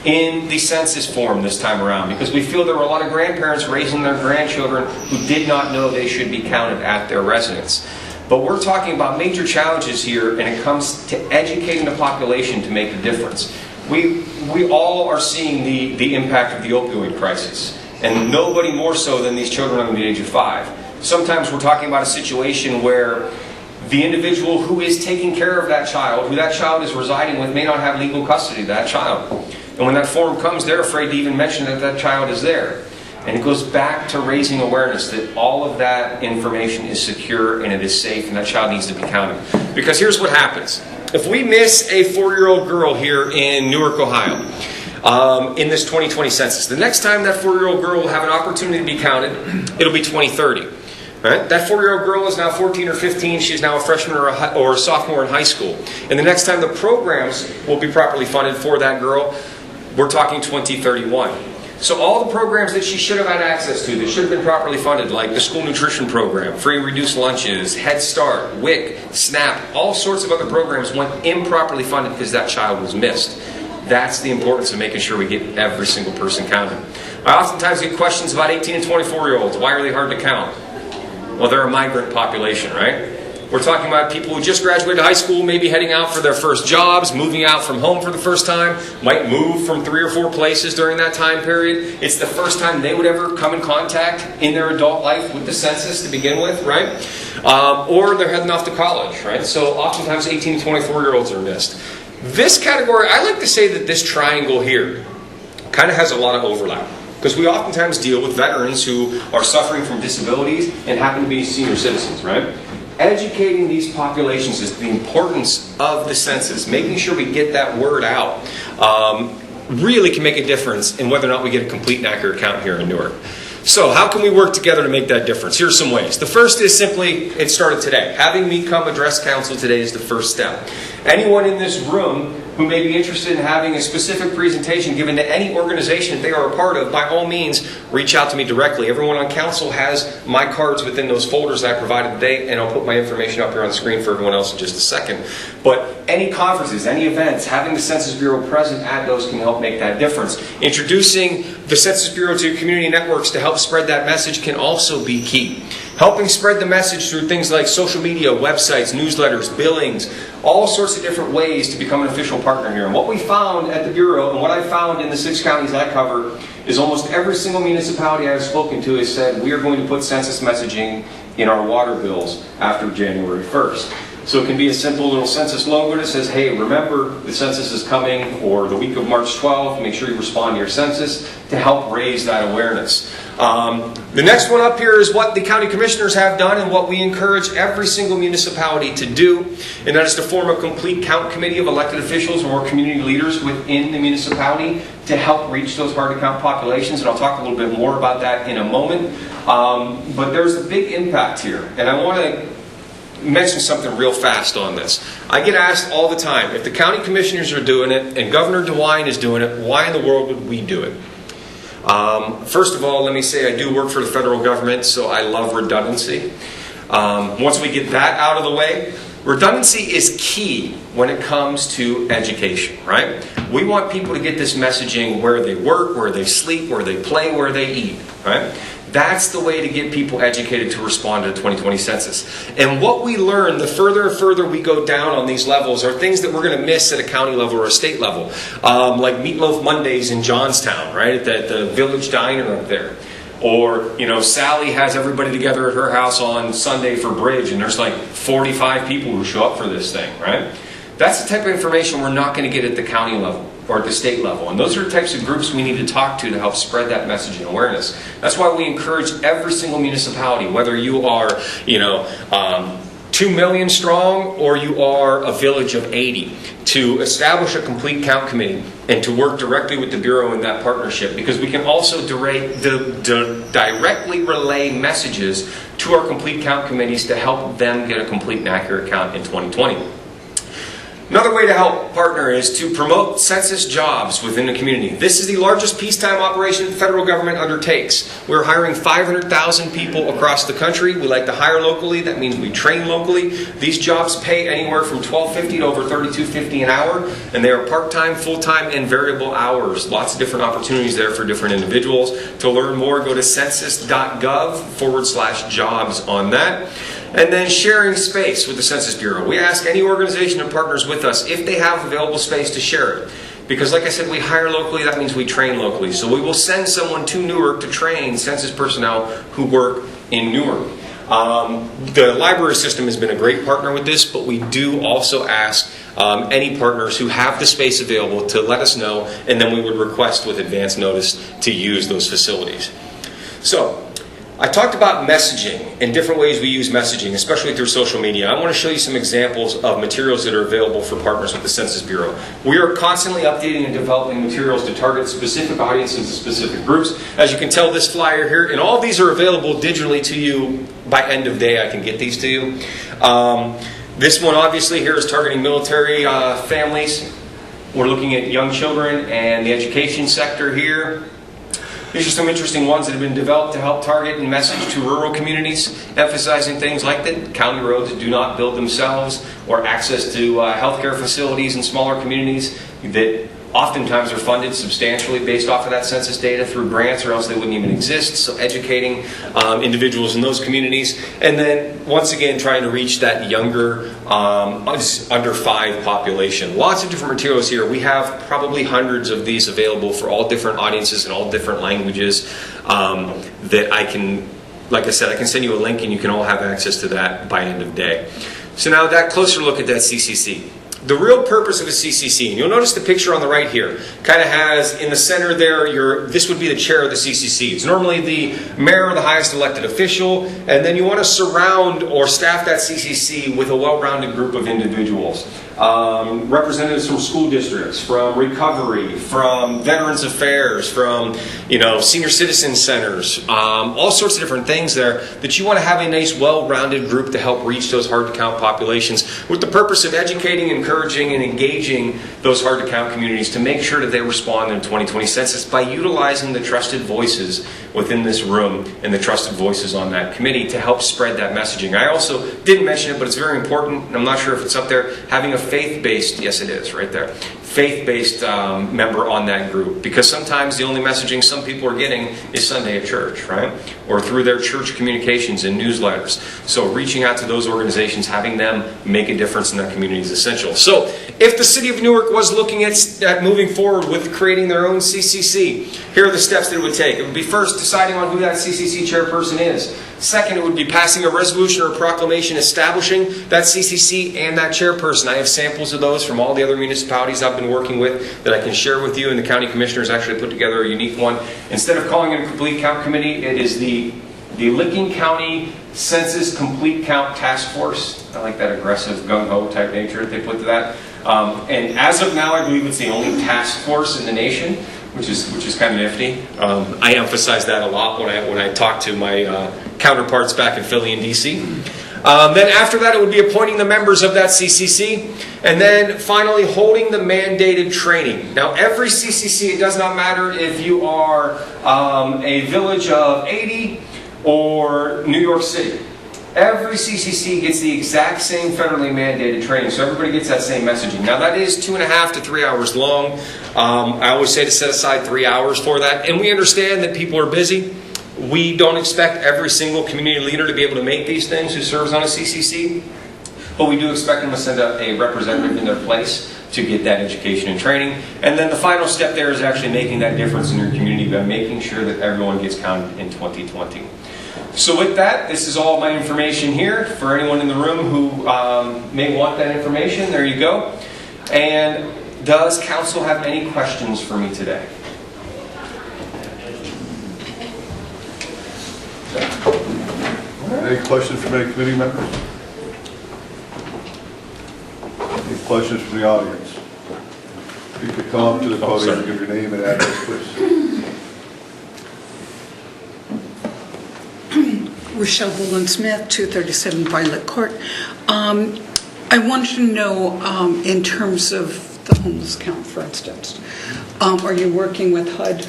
in the census form this time around, because we feel there were a lot of grandparents raising their grandchildren who did not know they should be counted at their residence. But we're talking about major challenges here, and it comes to educating the population to make a difference. We all are seeing the impact of the opioid crisis, and nobody more so than these children under the age of 5. Sometimes we're talking about a situation where the individual who is taking care of that child, who that child is residing with, may not have legal custody of that child. And when that form comes, they're afraid to even mention that that child is there. And it goes back to raising awareness that all of that information is secure and it is safe, and that child needs to be counted. Because here's what happens. If we miss a 4-year-old girl here in Newark, Ohio, in this 2020 census, the next time that 4-year-old girl will have an opportunity to be counted, it'll be 2030. Right? That 4-year-old girl is now 14 or 15. She's now a freshman or a sophomore in high school. And the next time the programs will be properly funded for that girl, we're talking 2031. So all the programs that she should have had access to, that should have been properly funded, like the school nutrition program, free and reduced lunches, Head Start, WIC, SNAP, all sorts of other programs went improperly funded because that child was missed. That's the importance of making sure we get every single person counted. I oftentimes get questions about 18 and 24-year-olds. Why are they hard to count? Well, they're a migrant population, right? We're talking about people who just graduated high school, maybe heading out for their first jobs, moving out from home for the first time, might move from 3 or 4 places during that time period. It's the first time they would ever come in contact in their adult life with the census to begin with, right? Or they're heading off to college, right? So oftentimes 18 to 24-year-olds are missed. This category, I like to say that this triangle here kind of has a lot of overlap. Because we oftentimes deal with veterans who are suffering from disabilities and happen to be senior citizens, right? Educating these populations is the importance of the census, making sure we get that word out, really can make a difference in whether or not we get a complete and accurate count here in Newark. So how can we work together to make that difference? Here's some ways. The first is simply, it started today. Having me come address council today is the first step. Anyone in this room who may be interested in having a specific presentation given to any organization that they are a part of, by all means, reach out to me directly. Everyone on council has my cards within those folders that I provided today, and I'll put my information up here on the screen for everyone else in just a second. But any conferences, any events, having the Census Bureau present at those can help make that difference. Introducing the Census Bureau to community networks to help spread that message can also be key. Helping spread the message through things like social media, websites, newsletters, billings, all sorts of different ways to become an official partner here. And what we found at the Bureau, and what I found in the 6 counties I cover, is almost every single municipality I've spoken to has said, we are going to put census messaging in our water bills after January 1st. So it can be a simple little census logo that says, hey, remember the census is coming, or the week of March 12th, make sure you respond to your census to help raise that awareness. The next one up here is what the county commissioners have done and what we encourage every single municipality to do, and that is to form a complete count committee of elected officials or community leaders within the municipality to help reach those hard to count populations, and I'll talk a little bit more about that in a moment. But there's a big impact here, and I want to mention something real fast on this. I get asked all the time, if the county commissioners are doing it and Governor DeWine is doing it, why in the world would we do it? First of all, let me say I do work for the federal government, so I love redundancy. Once we get that out of the way, redundancy is key when it comes to education, right? We want people to get this messaging where they work, where they sleep, where they play, where they eat, right? That's the way to get people educated to respond to the 2020 census. And what we learn, the further and further we go down on these levels, are things that we're going to miss at a county level or a state level. Like Meatloaf Mondays in Johnstown, right? At the Village Diner up there. Or, you know, Sally has everybody together at her house on Sunday for bridge, and there's like 45 people who show up for this thing, right? That's the type of information we're not going to get at the county level or at the state level. And those are the types of groups we need to talk to help spread that message and awareness. That's why we encourage every single municipality, whether you are, 2 million strong, or you are a village of 80, to establish a complete count committee and to work directly with the Bureau in that partnership, because we can also directly relay messages to our complete count committees to help them get a complete and accurate count in 2020. Another way to help partner is to promote census jobs within the community. This is the largest peacetime operation the federal government undertakes. We're hiring 500,000 people across the country. We like to hire locally. That means we train locally. These jobs pay anywhere from $12.50 to over $32.50 an hour, and they are part-time, full-time, and variable hours. Lots of different opportunities there for different individuals. To learn more, go to census.gov/jobs on that. And then sharing space with the Census Bureau. We ask any organization that partners with us if they have available space to share it. Because like I said, we hire locally, that means we train locally. So we will send someone to Newark to train census personnel who work in Newark. The library system has been a great partner with this, but we do also ask any partners who have the space available to let us know, and then we would request with advance notice to use those facilities. So, I talked about messaging and different ways we use messaging, especially through social media. I want to show you some examples of materials that are available for partners with the Census Bureau. We are constantly updating and developing materials to target specific audiences and specific groups. As you can tell, this flyer here, and all these are available digitally to you by end of day. I can get these to you. This one obviously here is targeting military families. We're looking at young children and the education sector here. These are some interesting ones that have been developed to help target and message to rural communities, emphasizing things like that county roads do not build themselves, or access to healthcare facilities in smaller communities that oftentimes are funded substantially based off of that census data through grants, or else they wouldn't even exist. So educating individuals in those communities. And then, once again, trying to reach that younger, under 5 population. Lots of different materials here. We have probably hundreds of these available for all different audiences and all different languages that I can, like I said, I can send you a link and you can all have access to that by end of day. So now that closer look at that CCC. The real purpose of a CCC, and you'll notice the picture on the right here, kind of has in the center there, this would be the chair of the CCC. It's normally the mayor or the highest elected official, and then you want to surround or staff that CCC with a well-rounded group of individuals. Representatives from school districts, from recovery, from Veterans Affairs, from senior citizen centers, all sorts of different things there that you want to have a nice well-rounded group to help reach those hard-to-count populations with the purpose of educating, encouraging, and engaging those hard-to-count communities to make sure that they respond in the 2020 census by utilizing the trusted voices within this room and the trusted voices on that committee to help spread that messaging. I also didn't mention it, but it's very important, and I'm not sure if it's up there, having a faith-based, yes it is, right there, faith-based member on that group. Because sometimes the only messaging some people are getting is Sunday at church, right? Or through their church communications and newsletters. So reaching out to those organizations, having them make a difference in that community is essential. So if the City of Newark was looking at moving forward with creating their own CCC, here are the steps that it would take. It would be first deciding on who that CCC chairperson is. Second, it would be passing a resolution or a proclamation establishing that CCC and that chairperson. I have samples of those from all the other municipalities I've been working with that I can share with you, and the county commissioners actually put together a unique one. Instead of calling it a complete count committee, it is the Licking County Census Complete Count Task Force. I like that aggressive gung-ho type nature that they put to that. And as of now, I believe it's the only task force in the nation, which is kind of nifty. I emphasize that a lot when I talk to my counterparts back in Philly and DC. Then after that, it would be appointing the members of that CCC, and then finally holding the mandated training. Now, every CCC, it does not matter if you are a village of 80 or New York City. Every CCC gets the exact same federally mandated training, so everybody gets that same messaging. Now that is 2.5 to 3 hours long. I always say to set aside 3 hours for that, and we understand that people are busy. We don't expect every single community leader to be able to make these things who serves on a CCC, but we do expect them to send a representative in their place to get that education and training. And then the final step there is actually making that difference in your community by making sure that everyone gets counted in 2020. So with that, this is all my information here. For anyone in the room who may want that information, there you go. And does council have any questions for me today? Any questions from any committee members? questions from the audience. If you could come up to the podium and give your name and address, please. Rochelle Bullen Smith, 237 Violet Court. I wanted to know, in terms of the homeless count, for instance, are you working with HUD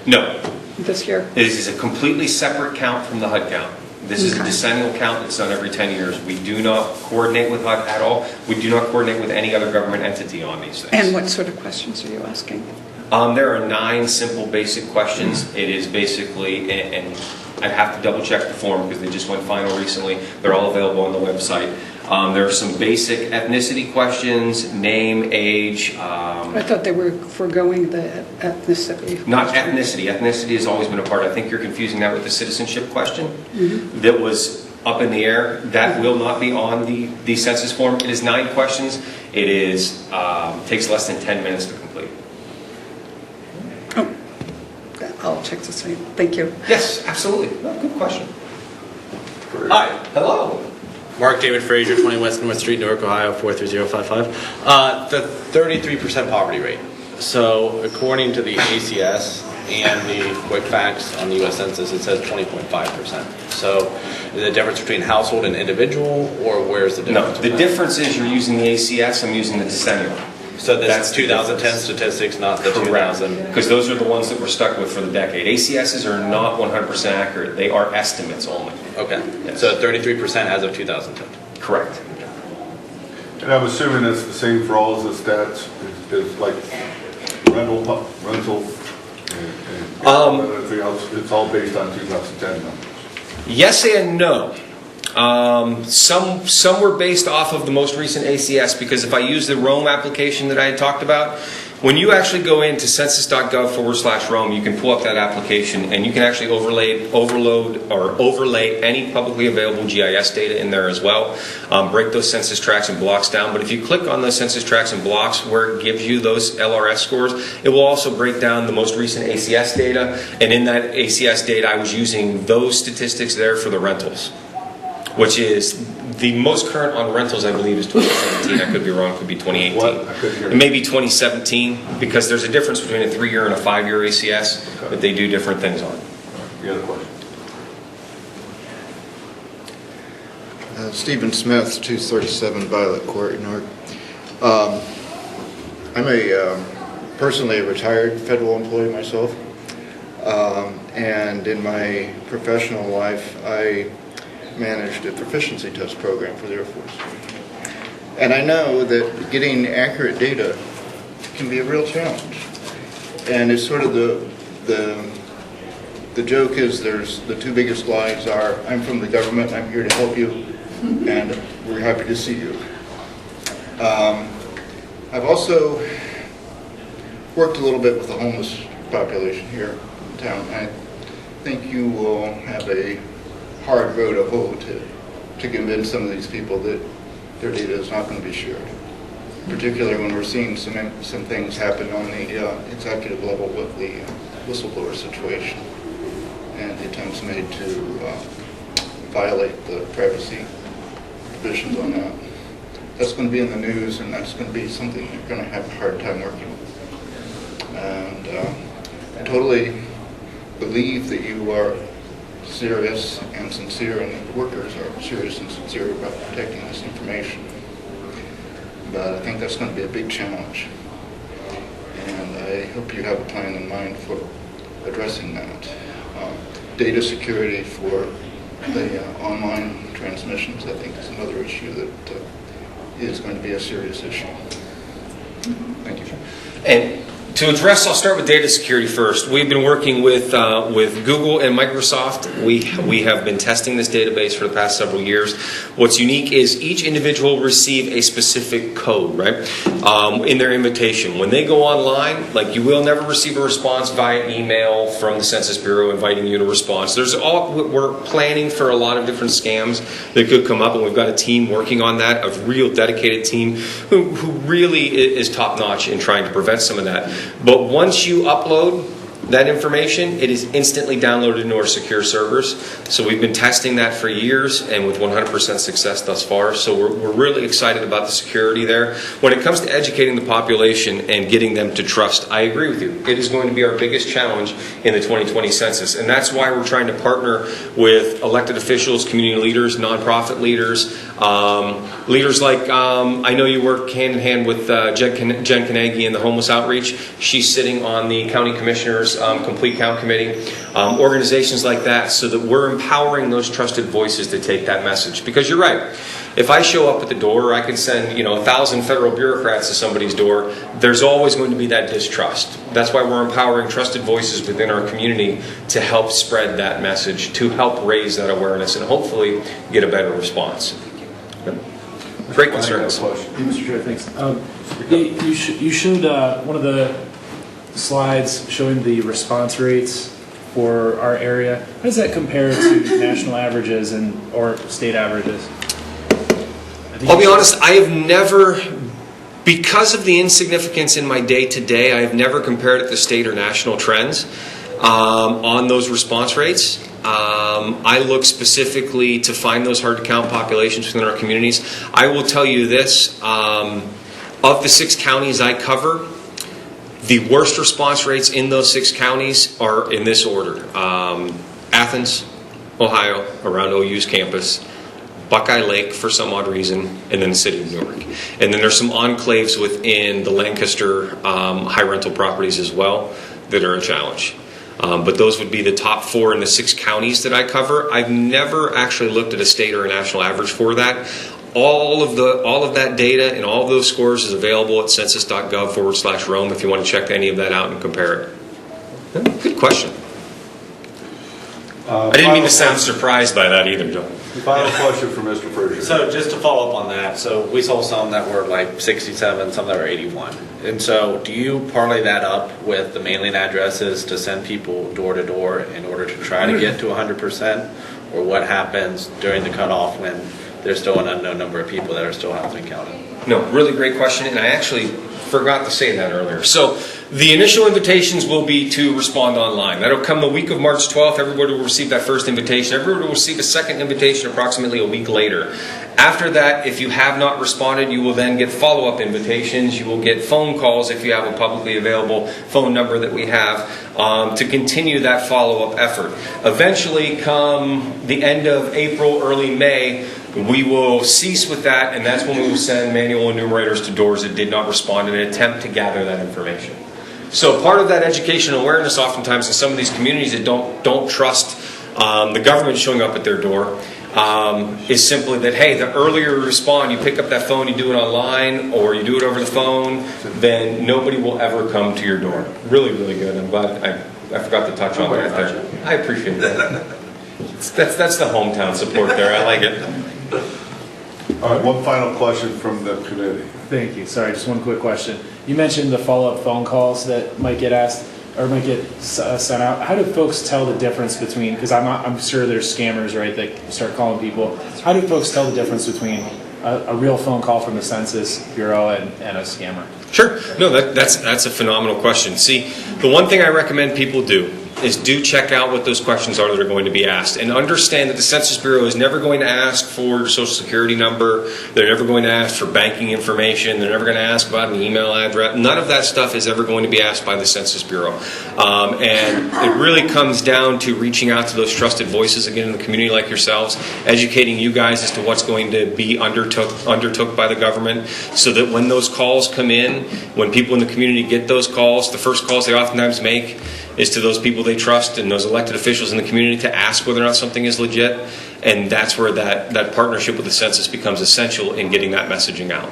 No, this year? this is a completely separate count from the HUD count. This is a Okay. decennial count that's done every 10 years. We do not coordinate with HUD at all. We do not coordinate with any other government entity on these things. And what sort of questions are you asking? There are 9 simple basic questions. It is basically, and I'd have to double check the form because they just went final recently. They're all available on the website. There are some basic ethnicity questions, name, age. I thought they were foregoing the ethnicity. Not ethnicity. Ethnicity has always been a part. I think you're confusing that with the citizenship question that was up in the air. That will not be on the census form. It is 9 questions. It is takes less than 10 minutes to complete. Oh, I'll check the same. Thank you. Yes, absolutely. No, good question. Hi. Hello. Mark David Frazier, 20 West North Street, Newark, Ohio, 43055. The 33% poverty rate. So according to the ACS and the quick facts on the US Census, it says 20.5%. So is the difference between household and individual, or where's the No, difference? the difference is you're using the ACS, I'm using the decennial. So this That's is the 2010 difference. statistics, not the 2000. Because those are the ones that we're stuck with for the decade. ACSs are not 100% accurate. They are estimates only. Okay. Yes. So 33% as of 2010. Correct. And I'm assuming that's the same for all of the stats, it's like rental, and everything else, it's all based on 2010 numbers. Yes and no. Some were based off of the most recent ACS, because if I use the Rome application that I had talked about, when you actually go into census.gov/Rome, you can pull up that application and you can actually overlay any publicly available GIS data in there as well. Break those census tracts and blocks down. But if you click on those census tracts and blocks where it gives you those LRS scores, it will also break down the most recent ACS data. And in that ACS data, I was using those statistics there for the rentals, which is the most current on rentals, I believe, is 2017. I could be wrong. It could be 2018. What? I couldn't hear you. It may be 2017, because there's a difference between a 3-year and a 5-year ACS that they do different things on. You got a question? Stephen Smith, 237 Violet Court, Newark. I'm personally a retired federal employee myself, and in my professional life, I managed a proficiency test program for the Air Force. And I know that getting accurate data can be a real challenge. And it's sort of the joke is there's the 2 biggest lies are, I'm from the government, I'm here to help you, and we're happy to see you. I've also worked a little bit with the homeless population here in town. I think you will have a hard road to hoe to convince some of these people that their data is not going to be shared. Particularly when we're seeing some things happen on the executive level with the whistleblower situation and the attempts made to violate the privacy provisions on that. That's going to be in the news, and that's going to be something you're going to have a hard time working with. And I totally believe that you are serious and sincere, and the workers are serious and sincere about protecting this information. But I think that's going to be a big challenge. And I hope you have a plan in mind for addressing that. Data security for the online transmissions, I think, is another issue that is going to be a serious issue. Thank you. And to address, I'll start with data security first. We've been working with Google and Microsoft. We have been testing this database for the past several years. What's unique is each individual will receive a specific code, right, in their invitation. When they go online, like, you will never receive a response via email from the Census Bureau inviting you to response. We're planning for a lot of different scams that could come up, and we've got a team working on that, a real dedicated team who really is top-notch in trying to prevent some of that. But once you upload that information, it is instantly downloaded into our secure servers. So we've been testing that for years and with 100% success thus far. So we're really excited about the security there. When it comes to educating the population and getting them to trust, I agree with you. It is going to be our biggest challenge in the 2020 census. And that's why we're trying to partner with elected officials, community leaders, nonprofit leaders, leaders like, I know you work hand in hand with Jen Kanagi in the homeless outreach. She's sitting on the county commissioners complete count committee, organizations like that, so that we're empowering those trusted voices to take that message. Because you're right, if I show up at the door, I can send 1,000 federal bureaucrats to somebody's door. There's always going to be that distrust. That's why we're empowering trusted voices within our community to help spread that message, to help raise that awareness, and hopefully get a better response. Great concerns. Mr. Chair, thanks. You showed one of the slides showing the response rates for our area. How does that compare to national averages or state averages? I'll be honest, I have never, because of the insignificance in my day-to-day, I have never compared it to state or national trends on those response rates. I look specifically to find those hard-to-count populations within our communities. I will tell you this, of the 6 counties I cover, the worst response rates in those 6 counties are in this order. Athens, Ohio, around OU's campus, Buckeye Lake for some odd reason, and then the city of Newark. And then there's some enclaves within the Lancaster high rental properties as well that are a challenge. But those would be the top 4 in the 6 counties that I cover. I've never actually looked at a state or a national average for that. All of that data and all of those scores is available at census.gov/Rome if you want to check any of that out and compare it. Good question. I didn't mean to sound surprised by that either, Joe. Final question for Mr. Frazier. So just to follow up on that, so we saw some that were like 67, some that were 81. And so do you parlay that up with the mailing addresses to send people door to door in order to try to get to 100%? Or what happens during the cutoff when there's still an unknown number of people that are still having been counted? No, really great question, and I actually forgot to say that earlier. So the initial invitations will be to respond online. That'll come the week of March 12th. Everybody will receive that first invitation. Everybody will receive a second invitation approximately a week later. After that, if you have not responded, you will then get follow-up invitations. You will get phone calls if you have a publicly available phone number that we have to continue that follow-up effort. Eventually, come the end of April, early May, we will cease with that, and that's when we will send manual enumerators to doors that did not respond in an attempt to gather that information. So part of that education and awareness oftentimes in some of these communities that don't trust the government showing up at their door is simply that, hey, the earlier you respond, you pick up that phone, you do it online, or you do it over the phone, then nobody will ever come to your door. Really, really good. I'm glad I forgot to touch on that there. I appreciate that. That's the hometown support there. I like it. All right, one final question from the committee. Thank you. Sorry, just one quick question. You mentioned the follow-up phone calls that might get asked or might get sent out. How do folks tell the difference between, because I'm sure there's scammers, right, that start calling people. How do folks tell the difference between a real phone call from the Census Bureau and a scammer? Sure. No, that's a phenomenal question. See, the one thing I recommend people do is do check out what those questions are that are going to be asked, and understand that the Census Bureau is never going to ask for your social security number. They're never going to ask for banking information. They're never going to ask about an email address. None of that stuff is ever going to be asked by the Census Bureau. And it really comes down to reaching out to those trusted voices again in the community like yourselves, educating you guys as to what's going to be undertook by the government, so that when those calls come in, when people in the community get those calls, the first calls they oftentimes make is to those people they trust and those elected officials in the community to ask whether or not something is legit. And that's where that partnership with the census becomes essential in getting that messaging out.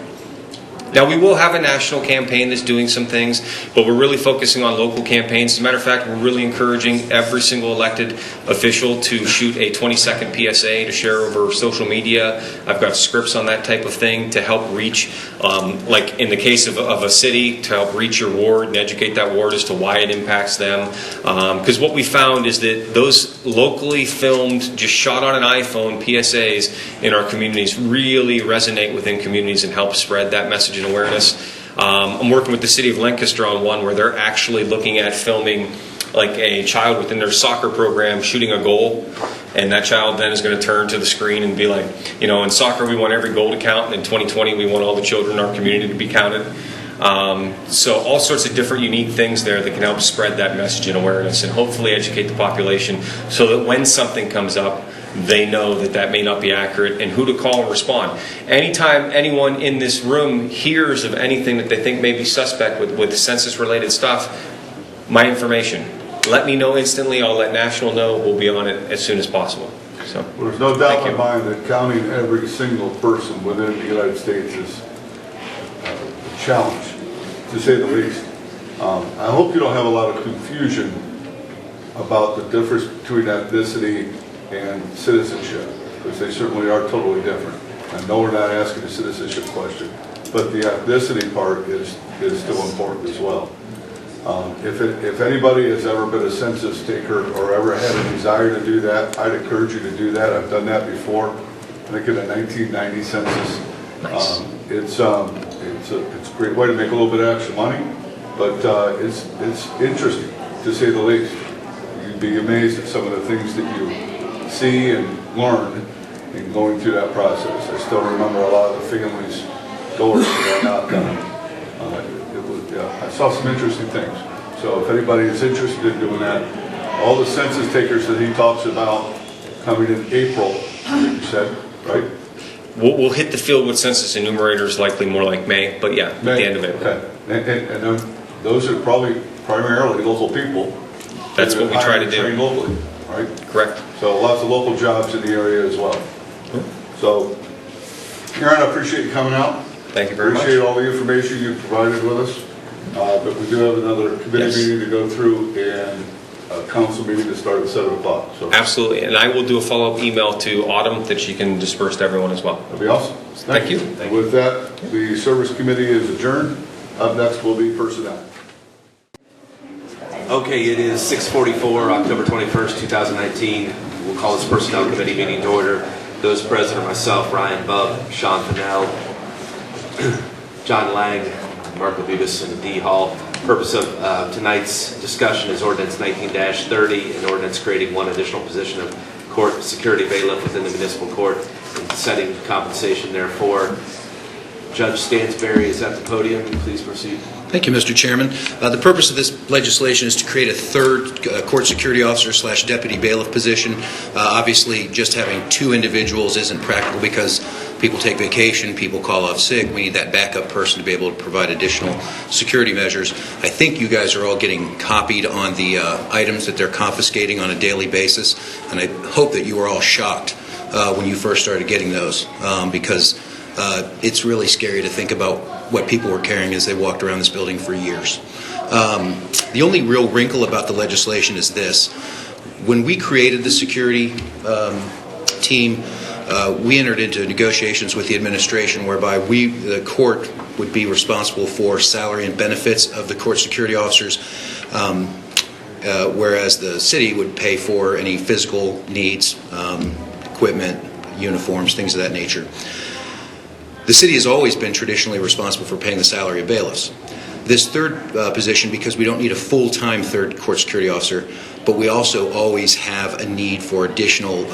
Now, we will have a national campaign that's doing some things, but we're really focusing on local campaigns. As a matter of fact, we're really encouraging every single elected official to shoot a 20-second PSA to share over social media. I've got scripts on that type of thing to help reach, like in the case of a city, to help reach your ward and educate that ward as to why it impacts them. Because what we found is that those locally filmed, just shot on an iPhone PSAs in our communities really resonate within communities and help spread that message and awareness. I'm working with the city of Lancaster on one where they're actually looking at filming like a child within their soccer program shooting a goal, and that child then is going to turn to the screen and be like, in soccer we want every goal to count, and in 2020 we want all the children in our community to be counted. So all sorts of different unique things there that can help spread that message and awareness and hopefully educate the population so that when something comes up, they know that that may not be accurate and who to call and respond. Anytime anyone in this room hears of anything that they think may be suspect with census-related stuff, my information. Let me know instantly. I'll let National know. We'll be on it as soon as possible. So, Well, there's no doubt in my mind that counting every single person within the United States is a challenge, to say the least. I hope you don't have a lot of confusion about the difference between ethnicity and citizenship, because they certainly are totally different. I know we're not asking a citizenship question, but the ethnicity part is still important as well. If anybody has ever been a census taker or ever had a desire to do that, I'd encourage you to do that. I've done that before. I think in the 1990 census. Nice. It's a great way to make a little bit of extra money, but it's interesting, to say the least. You'd be amazed at some of the things that you see and learn in going through that process. I still remember a lot of the families' doors that I knocked on. I saw some interesting things. So if anybody is interested in doing that, all the census takers that he talks about coming in April, you said, right? we'll hit the field with census enumerators likely more like May, but yeah, May. at the end of it. Okay. And those are probably primarily local people. That's what we try to do. Trained locally, right? Correct. So lots of local jobs in the area as well. So, Aaron, I appreciate you coming out. Thank you very much. Appreciate all the information you provided with us. But we do have another committee meeting to go through and a council meeting to start at 7 o'clock. So Absolutely. And I will do a follow-up email to Autumn that she can disperse to everyone as well. that'd be awesome. Thank you. And with that, the service committee is adjourned. Up next will be personnel. Okay, it is 6:44, October 21st, 2019. We'll call this Personnel Committee meeting to order. Those present are myself, Ryan Bubb, Sean Fennell, John Lang, Mark Levitas, and Dee Hall. Purpose of tonight's discussion is Ordinance 19-30, an ordinance creating one additional position of court security bailiff within the municipal court and setting compensation therefore. Judge Stansberry is at the podium. Please proceed. Thank you, Mr. Chairman. The purpose of this legislation is to create a third court security officer / deputy bailiff position. Obviously, just having two individuals isn't practical because people take vacation, people call off sick. We need that backup person to be able to provide additional security measures. I think you guys are all getting copied on the items that they're confiscating on a daily basis, and I hope that you were all shocked when you first started getting those because it's really scary to think about what people were carrying as they walked around this building for years. The only real wrinkle about the legislation is this. When we created the security team, we entered into negotiations with the administration whereby the court would be responsible for salary and benefits of the court security officers, whereas the city would pay for any physical needs, equipment, uniforms, things of that nature. The city has always been traditionally responsible for paying the salary of bailiffs. This third position, because we don't need a full-time third court security officer, but we also always have a need for additional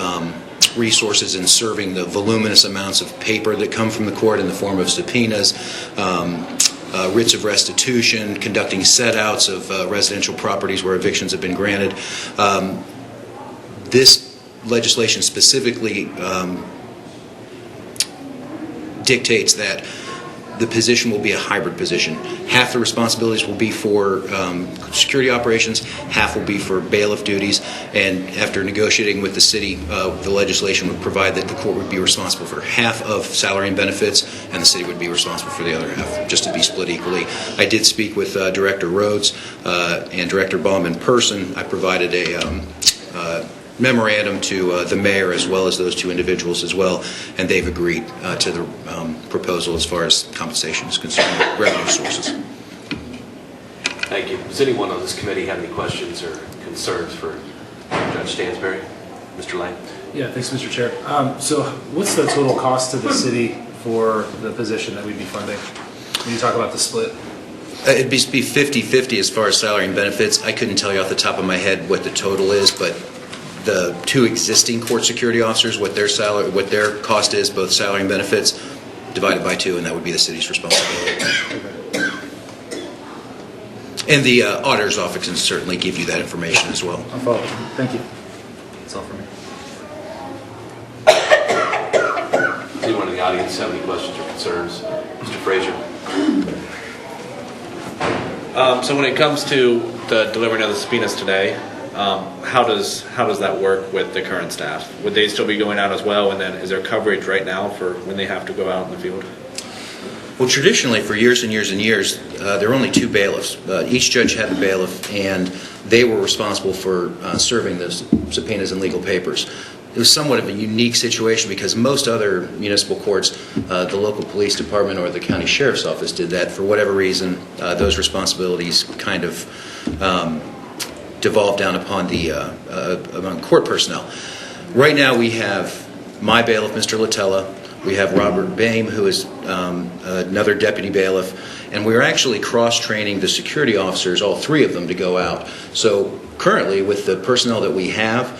resources in serving the voluminous amounts of paper that come from the court in the form of subpoenas, writs of restitution, conducting set-outs of residential properties where evictions have been granted. This legislation specifically dictates that the position will be a hybrid position. Half the responsibilities will be for security operations, half will be for bailiff duties, and after negotiating with the city, the legislation would provide that the court would be responsible for half of salary and benefits, and the city would be responsible for the other half, just to be split equally. I did speak with Director Rhodes and Director Baum in person. I provided a memorandum to the mayor as well as those two individuals as well, and they've agreed to the proposal as far as compensation is concerned, revenue sources. Thank you. Does anyone on this committee have any questions or concerns for Judge Stansberry? Mr. Lang? Yeah, thanks, Mr. Chair. So what's the total cost to the city for the position that we'd be funding? When you talk about the split? It'd be 50/50 as far as salary and benefits. I couldn't tell you off the top of my head what the total is, but the two existing court security officers, what their cost is, both salary and benefits, divided by 2, and that would be the city's responsibility. And the auditor's office can certainly give you that information as well. I'll follow. Thank you. That's all for me. Does anyone in the audience have any questions or concerns? Mr. Frazier? So when it comes to the delivering of the subpoenas today, how does that work with the current staff? Would they still be going out as well? And then is there coverage right now for when they have to go out in the field? Well, traditionally, for years and years and years, there were only 2 bailiffs. Each judge had a bailiff, and they were responsible for serving the subpoenas and legal papers. It was somewhat of a unique situation because most other municipal courts, the local police department or the county sheriff's office did that. For whatever reason, those responsibilities kind of devolved down upon among court personnel. Right now, we have my bailiff, Mr. Latella. We have Robert Boehm, who is another deputy bailiff, and we're actually cross-training the security officers, all 3 of them, to go out. So currently, with the personnel that we have,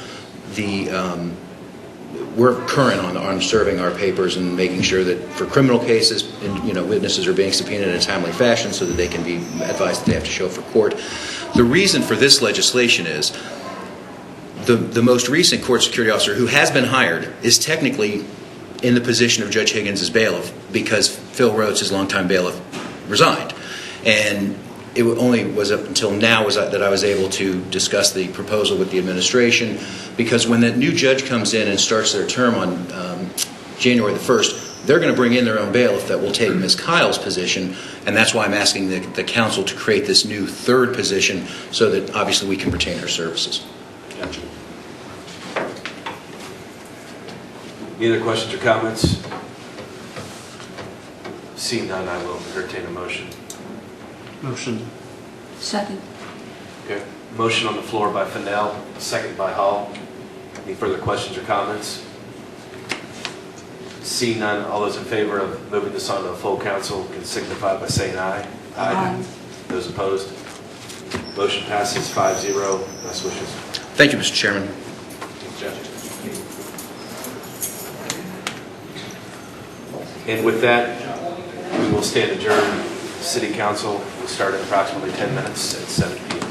we're current on serving our papers and making sure that for criminal cases, witnesses are being subpoenaed in a timely fashion so that they can be advised that they have to show for court. The reason for this legislation is the most recent court security officer who has been hired is technically in the position of Judge Higgins' bailiff because Phil Rhodes, his longtime bailiff, resigned. And it only was up until now that I was able to discuss the proposal with the administration, because when that new judge comes in and starts their term on January the 1st, they're going to bring in their own bailiff that will take Ms. Kyle's position, and that's why I'm asking the council to create this new 3rd position so that obviously we can retain her services. Gotcha. Any other questions or comments? Seeing none, I will entertain a motion. Motion. Second. Okay. Motion on the floor by Fennell, second by Hall. Any further questions or comments? Seeing none, all those in favor of moving this on to the full council can signify by saying aye. Aye. Those opposed? Motion passes 5-0. Best wishes. Thank you, Mr. Chairman. And with that, we will stand adjourned. City Council will start in approximately 10 minutes at 7 p.m.